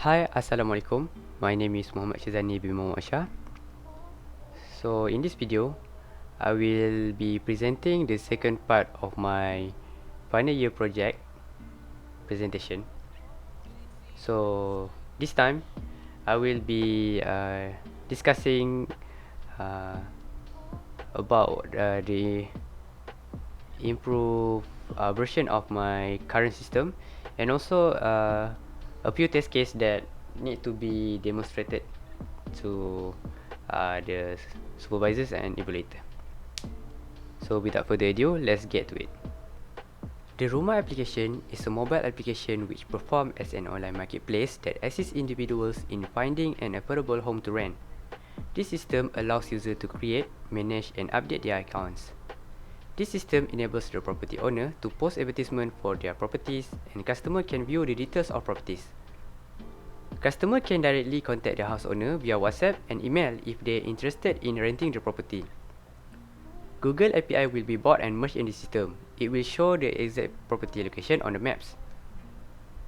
Hi, Assalamualaikum. My name is Syazani bin Mohd Shah. So in this video, I will be presenting the second part of my final year project presentation. So this time, I will be discussing uh, about the improved version of my current system, and also a few test cases that need to be demonstrated to the supervisors and evaluator. So without further ado, let's get to it. The Rooma application is a mobile application which performs as an online marketplace that assists individuals in finding an affordable home to rent. This system allows users to create, manage, and update their accounts. This system enables the property owner to post advertisements for their properties, and customers can view the details of properties. Customer can directly contact the house owner via WhatsApp and email if they are interested in renting the property. Google API will be bought and merged in the system. It will show the exact property location on the maps.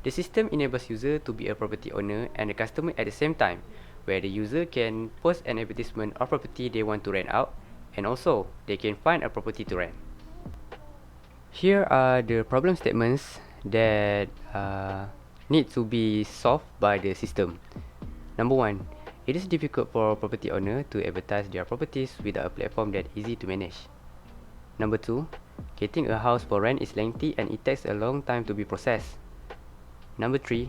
The system enables user to be a property owner and a customer at the same time, where the user can post an advertisement of property they want to rent out, and also they can find a property to rent. Here are the problem statements that need to be solved by the system. Number 1, it is difficult for property owner to advertise their properties without a platform that is easy to manage. Number 2, getting a house for rent is lengthy and it takes a long time to be processed. Number 3,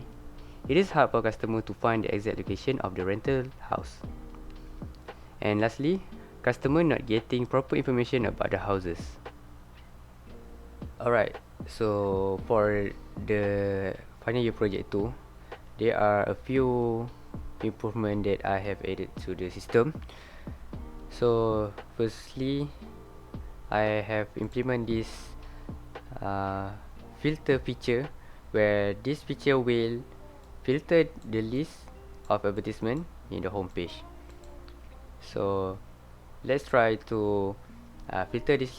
it is hard for customer to find the exact location of the rental house. And lastly, customer not getting proper information about the houses. Alright, so for the final year project 2, there are a few improvement that I have added to the system. So firstly, I have implemented this filter feature, where this feature will filter the list of advertisement in the home page. So let's try to filter this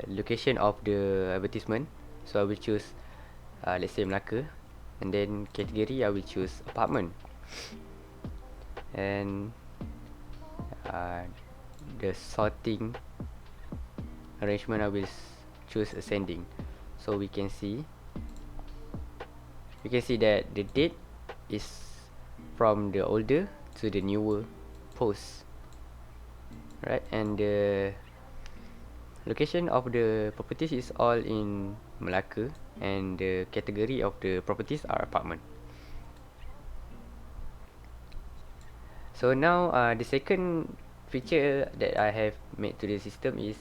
location of the advertisement. So I will choose let's say Melaka, and then category I will choose apartment, and the sorting arrangement I will choose ascending. So we can see that the date is from the older to the newer post, right? And the location of the properties is all in Melaka, and the category of the properties are apartment. So now the second feature that I have made to the system is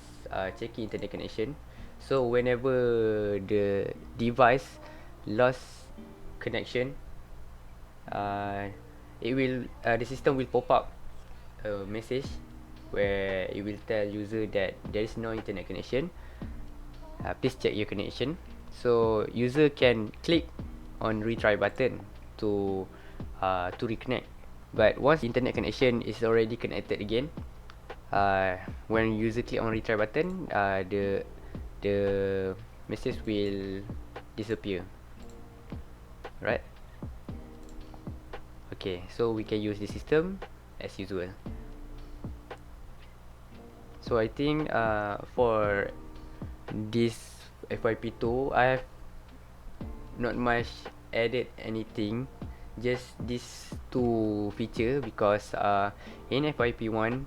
checking internet connection. So whenever the device lost connection, the system will pop up a message where it will tell user that there is no internet connection. Please check your connection. So user can click on retry button to reconnect. But once internet connection is already connected again, when user click on retry button, the message will disappear, right? Okay, so we can use the system as usual. So I think for this FYP2, I have not much added anything, just these two feature, because in FYP1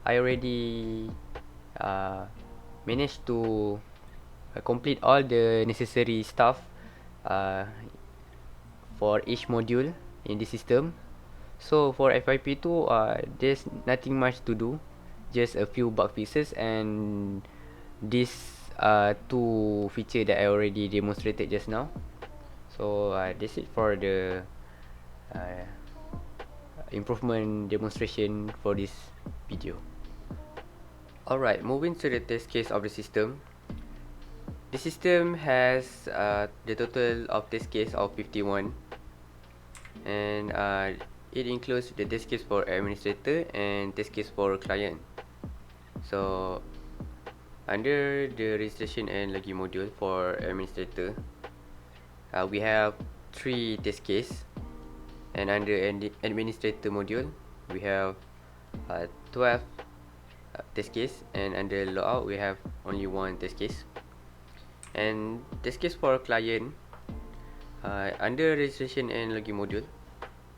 I already managed to complete all the necessary stuff for each module in the system. So for FYP2, there's nothing much to do, just a few bug fixes, and these two feature that I already demonstrated just now. So that's it for the improvement demonstration for this video. Alright, moving to the test case of the system. The system has the total of test case of 51, and it includes the test case for administrator and test case for client. So under the registration and login module for administrator, we have 3 test case. And under administrator module, we have 12 test case, and under logout we have only one test case. And test case for client, under registration and login module,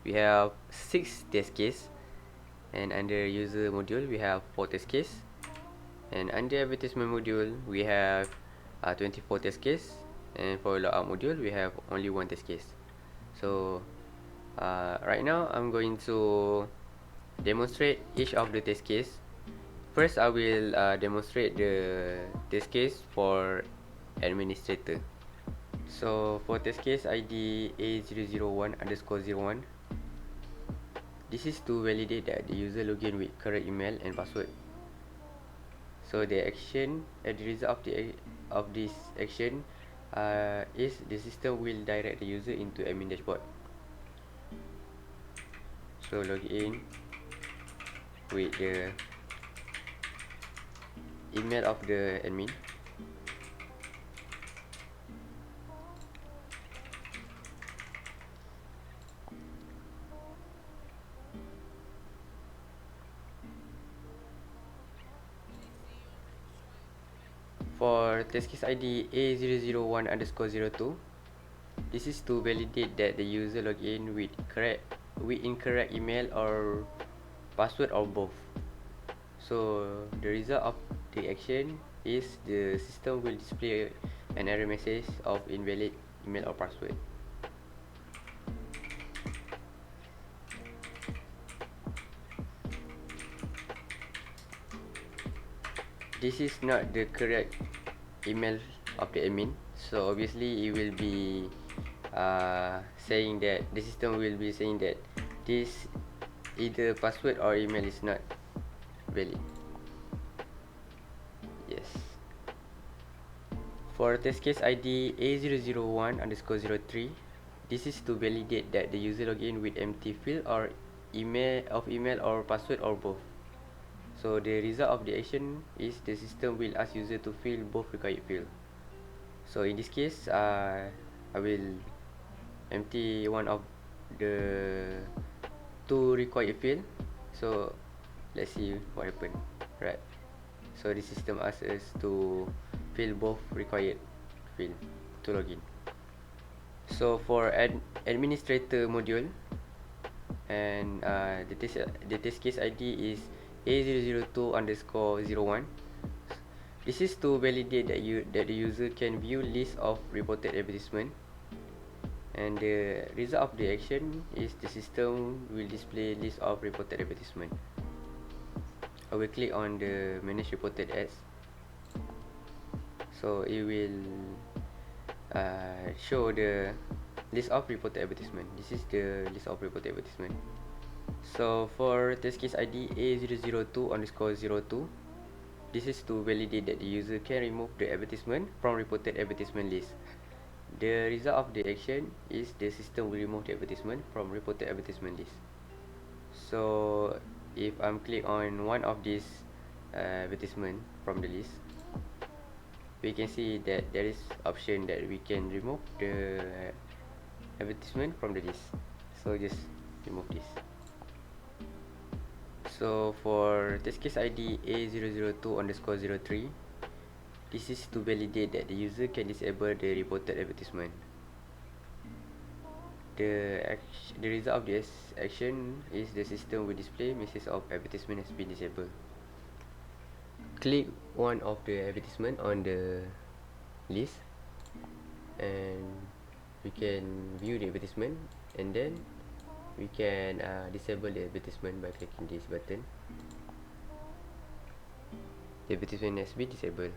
we have 6 test case, and under user module we have 4 test case, and under advertisement module we have 24 test case, and for logout module we have only one test case. So right now I'm going to demonstrate each of the test case. First, I will demonstrate the test case for administrator. So for test case ID A001_01, this is to validate that the user login with correct email and password. So the action, the result of this action is the system will direct the user into admin dashboard. So log in with the email of the admin. For test case ID A001_02, this is to validate that the user login with incorrect email or password or both. So the result of the action is the system will display an error message of invalid email or password. This is not the correct email of the admin, so obviously it will be saying that the system will be saying that this either password or email is not valid. Yes. For test case ID A001_03, this is to validate that the user login with empty field or email or password or both. So the result of the action is the system will ask user to fill both required field. So in this case, I will empty one of the 2 required field. So let's see what happened. Right. So the system asks us to fill both required field to login. So for administrator module, and the test case ID is A002_01. This is to validate that the user can view list of reported advertisement, and the result of the action is the system will display list of reported advertisement. I will click on the manage reported ads, so it will show the list of reported advertisement. This is the list of reported advertisement. So for test case ID A002_02, this is to validate that the user can remove the advertisement from reported advertisement list. The result of the action is the system will remove the advertisement from reported advertisement list. So if I'm click on one of these advertisement from the list, we can see that there is option that we can remove the advertisement from the list. So just remove this. So for test case ID A002_03, this is to validate that the user can disable the reported advertisement. The result of this action is the system will display message of advertisement has been disabled. Click one of the advertisement on the list, and we can view the advertisement, and then we can disable the advertisement by clicking this button. The advertisement has been disabled.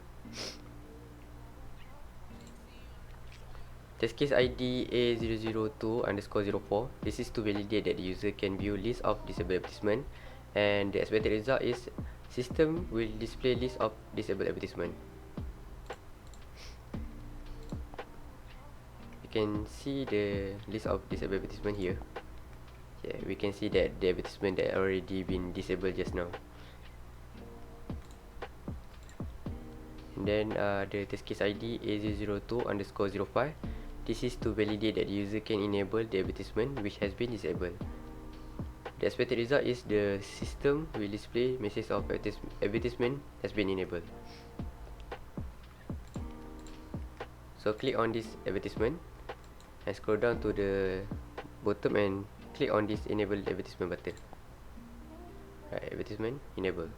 Test case ID A002_04. This is to validate that the user can view list of disabled advertisement, and the expected result is system will display list of disabled advertisement. You can see the list of disabled advertisement here. Yeah, we can see that the advertisement that already been disabled just now. And then the test case ID A002_05. This is to validate that the user can enable the advertisement which has been disabled. The expected result is the system will display message of advertisement has been enabled. So click on this advertisement and scroll down to the bottom and click on this enable advertisement button. Right, advertisement enable.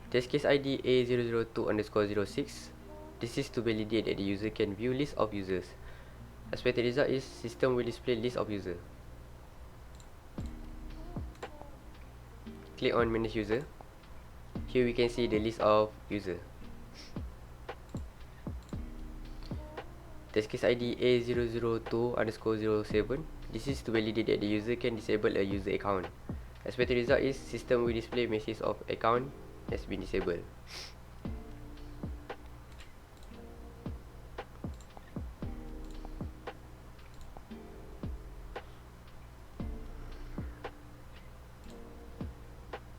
Test case ID A002_06. This is to validate that the user can view list of users. Expected result is system will display list of user. Click on manage user. Here we can see the list of user. Test case ID A002_07. This is to validate that the user can disable a user account. Expected result is system will display message of account has been disabled.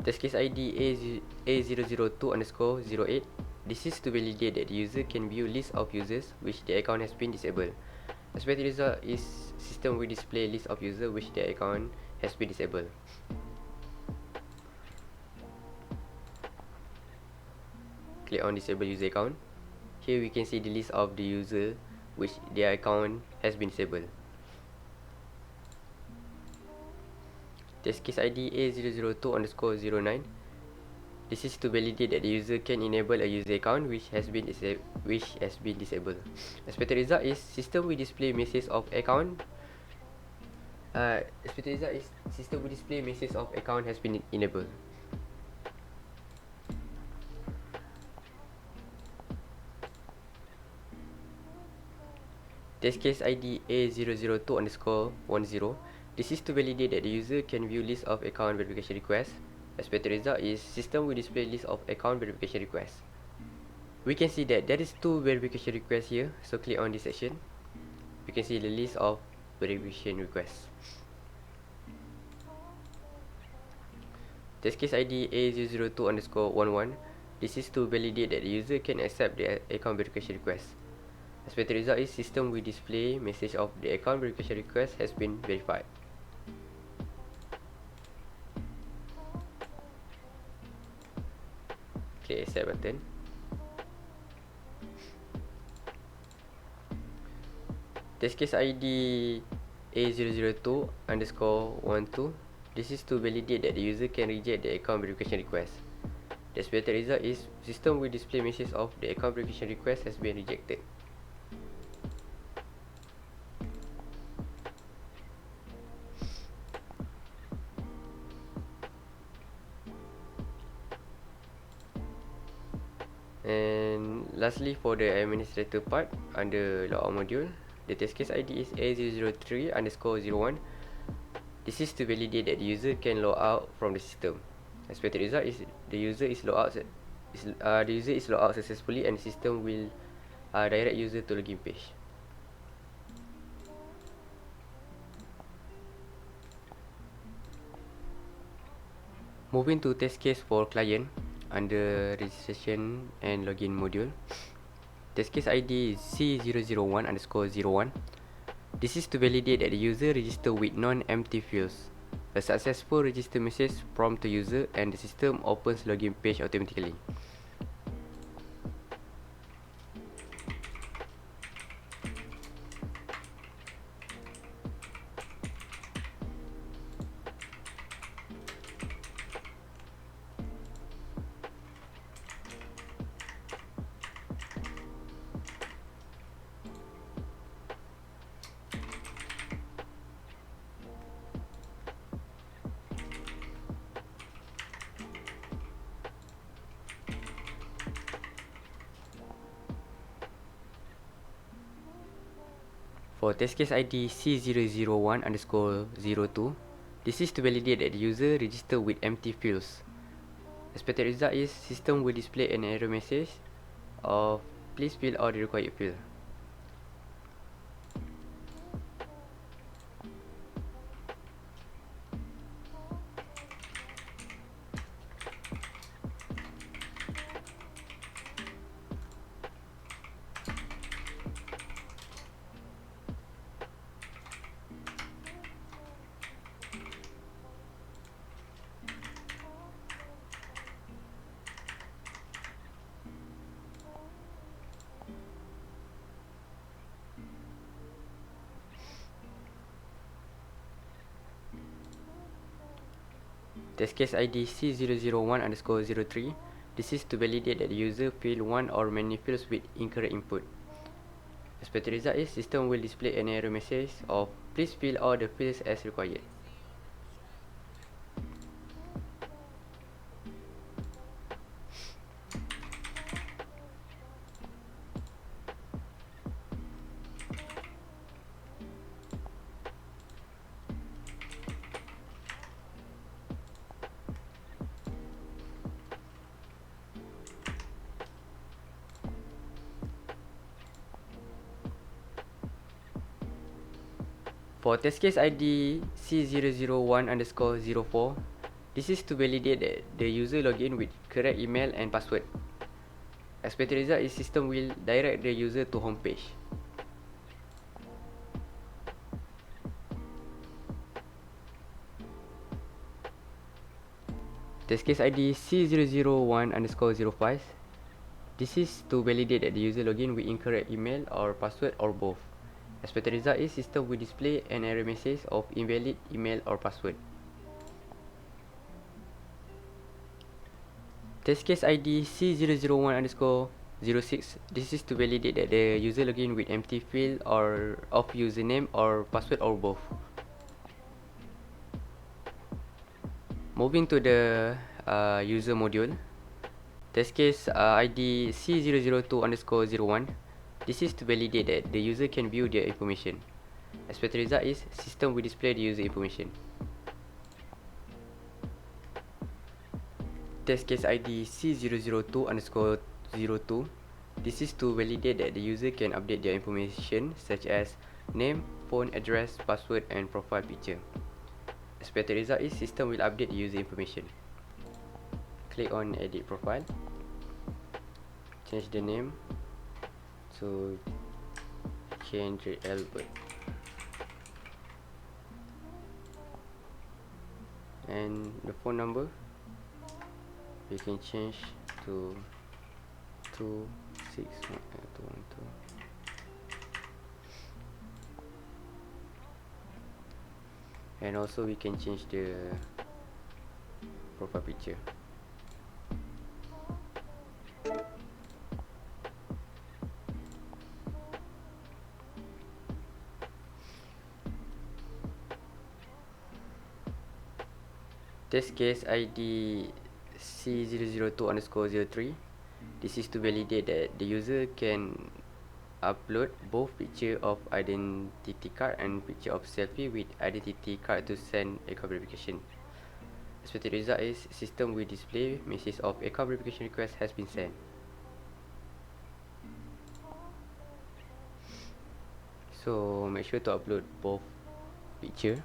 Test case ID A002_08. This is to validate that the user can view list of users which their account has been disabled. Expected result is system will display list of users which their account has been disabled. Click on disable user account. Here we can see the list of the user which their account has been disabled. Test case ID A002_09. This is to validate that the user can enable a user account which has been disabled. Expected result is system will display message of account. Expected result is system will display message of account has been enabled. Test case ID A002_10. This is to validate that the user can view list of account verification requests. Expected result is system will display list of account verification requests. We can see that there is 2 verification requests here. So click on this section. We can see the list of verification requests. Test case ID A002_11. This is to validate that the user can accept the account verification request. Expected result is system will display message of the account verification request has been verified. Click accept button. Test case ID A002_12. This is to validate that the user can reject the account verification request. The expected result is system will display message of the account verification request has been rejected. And lastly, for the administrator part under logout module, the test case ID is A003_01. This is to validate that the user can log out from the system. Expected result is the user is logged out successfully and the system will direct user to login page. Moving to test case for client under registration and login module. Test case ID is C001_01. This is to validate that the user register with non-empty fields. A successful register message prompt to user and the system opens login page automatically. For test case ID C001_02, this is to validate that the user registered with empty fields. Expected result is system will display an error message of please fill all the required field. Test case ID C001 underscore 03. This is to validate that the user filled one or many fields with incorrect input. Expected result is system will display an error message of please fill all the fields as required. For test case ID C001 underscore 04, this is to validate that the user login with correct email and password. Expected result is system will direct the user to home page. Test case ID C001 underscore 05. This is to validate that the user login with incorrect email or password or both. Expected result is system will display an error message of invalid email or password. Test case ID C001 underscore 06. This is to validate that the user login with empty field or of username or password or both. Moving to the user module. Test case ID C002 underscore 01. This is to validate that the user can view their information. Expected result is system will display the user information. Test case ID C002 underscore 02. This is to validate that the user can update their information such as name, phone, address, password and profile picture. Expected result is system will update the user information. Click on edit profile. Change the name to Kendrick Albert. And the phone number you can change to 261. And also we can change the profile picture. Test case ID C002 underscore 03. This is to validate that the user can upload both picture of identity card and picture of selfie with identity card to send account verification. Expected result is system will display message of account verification request has been sent. So make sure to upload both picture.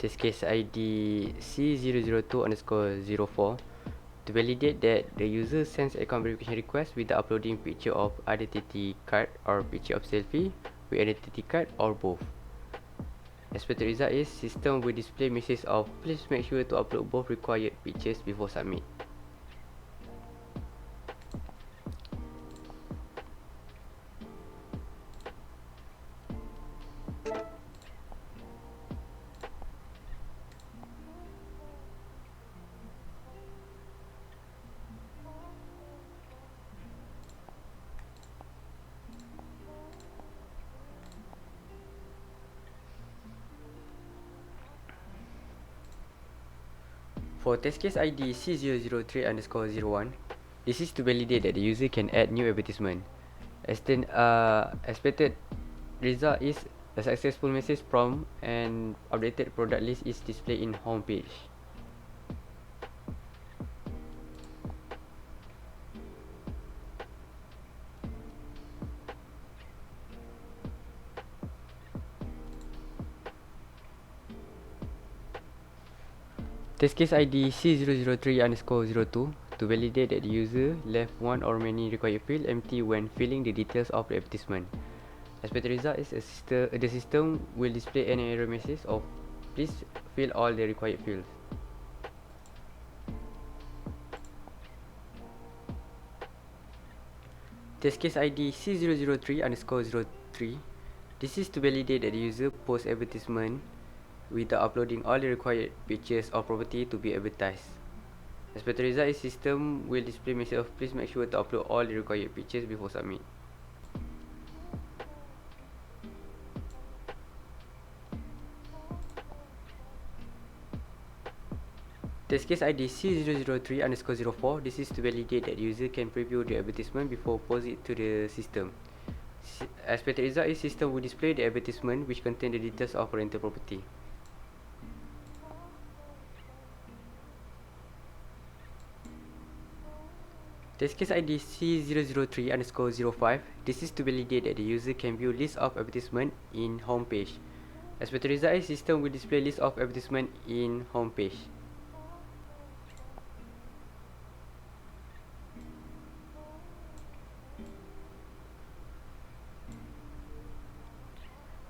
Test case ID C002 underscore 04 to validate that the user sends account verification request with the uploading picture of identity card or picture of selfie with identity card or both. Expected result is system will display message of please make sure to upload both required pictures before submit. For test case ID C003 underscore 01, this is to validate that the user can add new advertisement. Expected result is a successful message from an updated product list is displayed in home page. Test case ID C003 underscore 02 to to validate that the user left one or many required fields empty when filling the details of the advertisement. Expected result is the system will display an error message of please fill all the required fields. Test case ID C003_03. This is to validate that the user posts advertisement without uploading all the required pictures or property to be advertised. Expected result is system will display message of please make sure to upload all the required pictures before submit. Test case ID C003_04. This is to validate that the user can preview the advertisement before post it to the system. Expected result is system will display the advertisement which contain the details of rental property. Test case ID C003_05. This is to validate that the user can view list of advertisement in home page. Expected result is system will display list of advertisement in home page.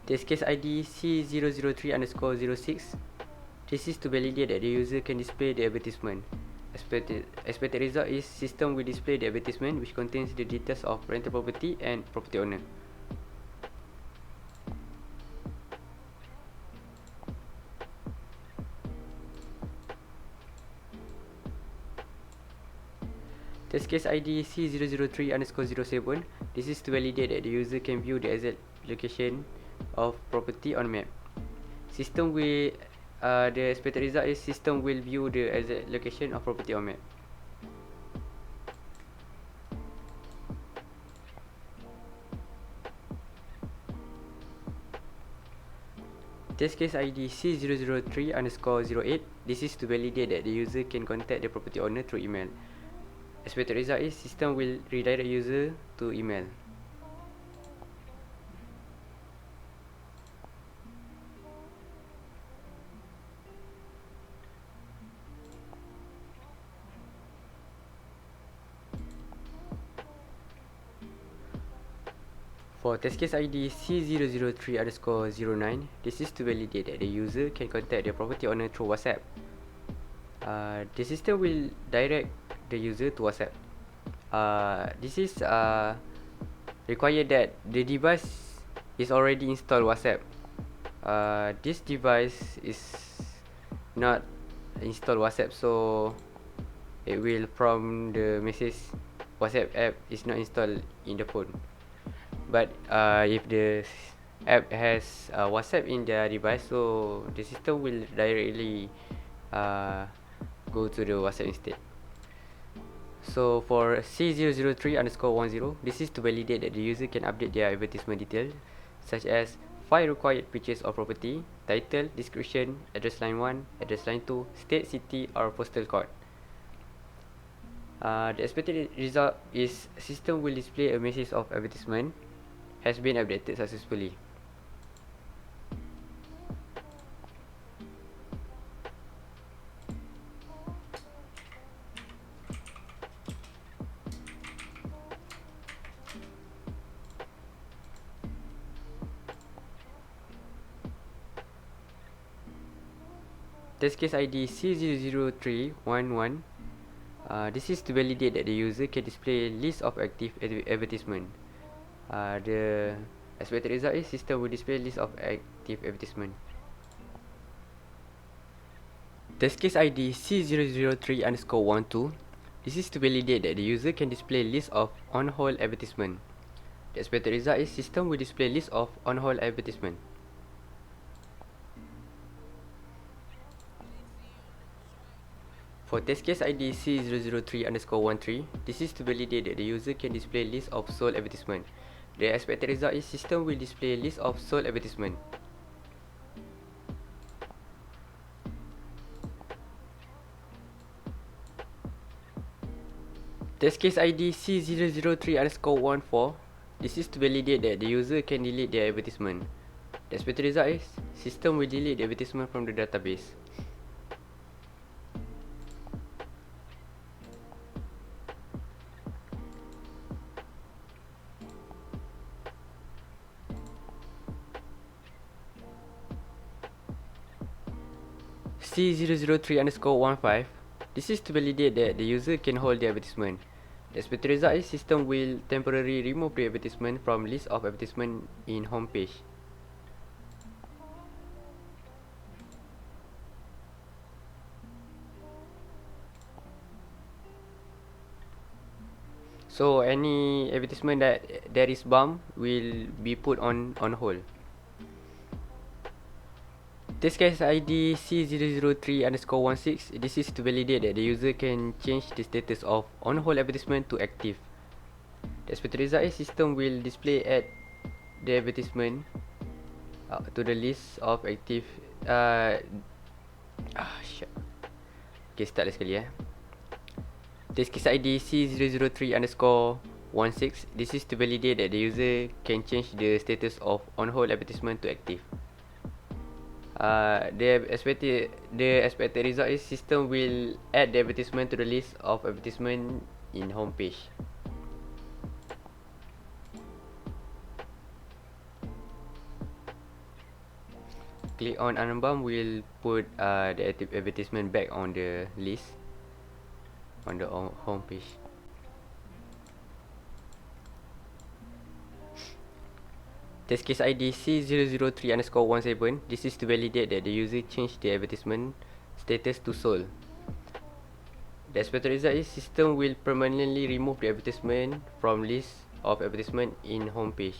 Test case ID C003_06. This is to validate that the user can display the advertisement. Expected result is system will display the advertisement which contains the details of rental property and property owner. Test case ID C003_07. This is to validate that the user can view the exact location of property on map. System will the expected result is system will view the exact location of property on map. Test case ID C003_08. This is to validate that the user can contact the property owner through email. Expected result is system will redirect user to email. For test case ID C003_09, this is to validate that the user can contact the property owner through WhatsApp. The system will direct the user to WhatsApp. This is required that the device is already installed WhatsApp. This device is not installed WhatsApp, so it will prompt the message WhatsApp app is not installed in the phone. But if the app has WhatsApp in their device, so the system will directly go to the WhatsApp instead. So for C003_10, this is to validate that the user can update their advertisement details such as 5 required pictures of property, title, description, address line 1, address line 2, state, city or postal code. The expected result is system will display a message of advertisement has been updated successfully. Test case ID C00311. This is to validate that the user can display list of active advertisement. The expected result is system will display list of active advertisement. Test case ID C003_12. This is to validate that the user can display list of on hold advertisement. The expected result is system will display list of on hold advertisement. For test case ID C003_13, this is to validate that the user can display list of sold advertisement. The expected result is system will display list of sold advertisement. Test case ID C003_14. This is to validate that the user can delete their advertisement. The expected result is system will delete the advertisement from the database. C003_15. This is to validate that the user can hold the advertisement. The expected result is system will temporarily remove the advertisement from list of advertisement in home page. So any advertisement that is bump will be put on hold. Test case ID C003_16. This is to validate that the user can change the status of on hold advertisement to active. The expected result is system will display add the advertisement to the list of active. Shit. Okay, start lagi sekali Test case ID C003_16. This is to validate that the user can change the status of on hold advertisement to active. The expected result is system will add the advertisement to the list of advertisement in home page. Click on unbound will put the advertisement back on the list on the home page. Test case ID C003_17. This is to validate that the user changed the advertisement status to sold. The expected result is system will permanently remove the advertisement from list of advertisement in home page.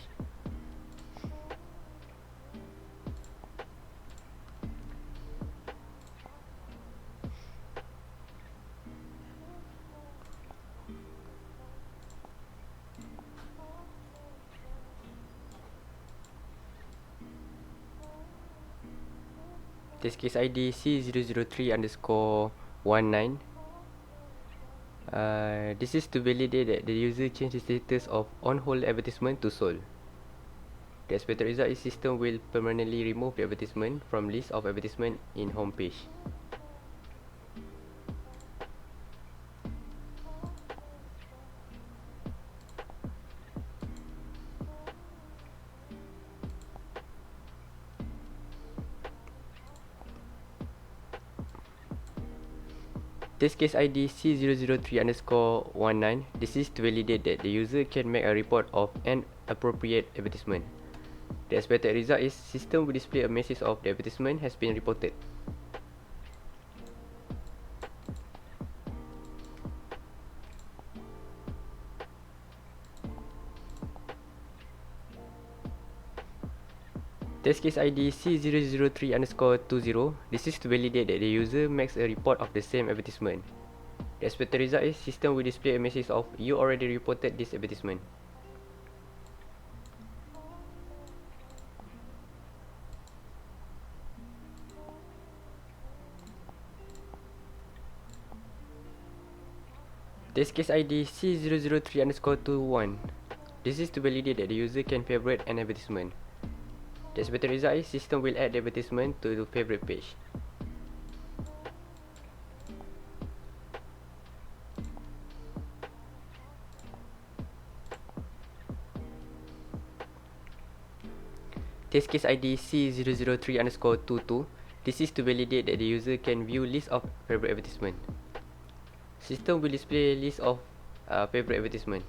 Test case ID C003_19. This is to validate that the user changed the status of on hold advertisement to sold. The expected result is system will permanently remove the advertisement from list of advertisement in home page. Test case ID C003_19. This is to validate that the user can make a report of an appropriate advertisement. The expected result is system will display a message of the advertisement has been reported. Test case ID C003_20. This is to validate that the user makes a report of the same advertisement. The expected result is system will display a message of you already reported this advertisement. Test case ID C003_21. This is to validate that the user can favorite an advertisement. The expected result is system will add the advertisement to the favorite page. Test case ID C003_22. This is to validate that the user can view list of favorite advertisement. System will display list of favorite advertisement.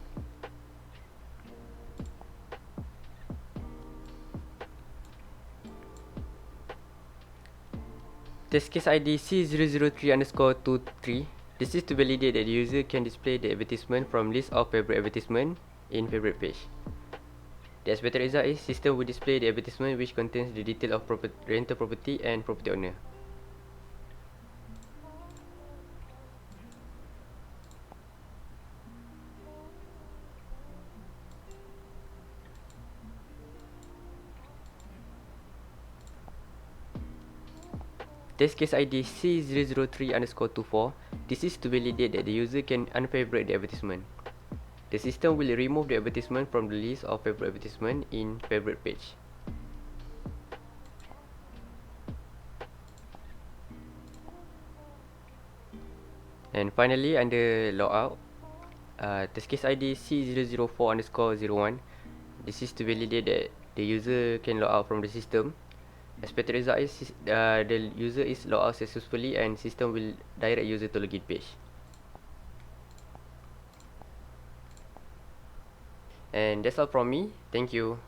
Test case ID C003_23. This is to validate that the user can display the advertisement from list of favorite advertisement in favorite page. The expected result is system will display the advertisement which contains the detail of rental property and property owner. Test case ID C003_24. This is to validate that the user can unfavorite the advertisement. The system will remove the advertisement from the list of favorite advertisement in favorite page. And finally, under logout, test case ID C004_01. This is to validate that the user can log out from the system. Expected result is the user is logged out successfully and system will direct user to login page. And that's all from me. Thank you.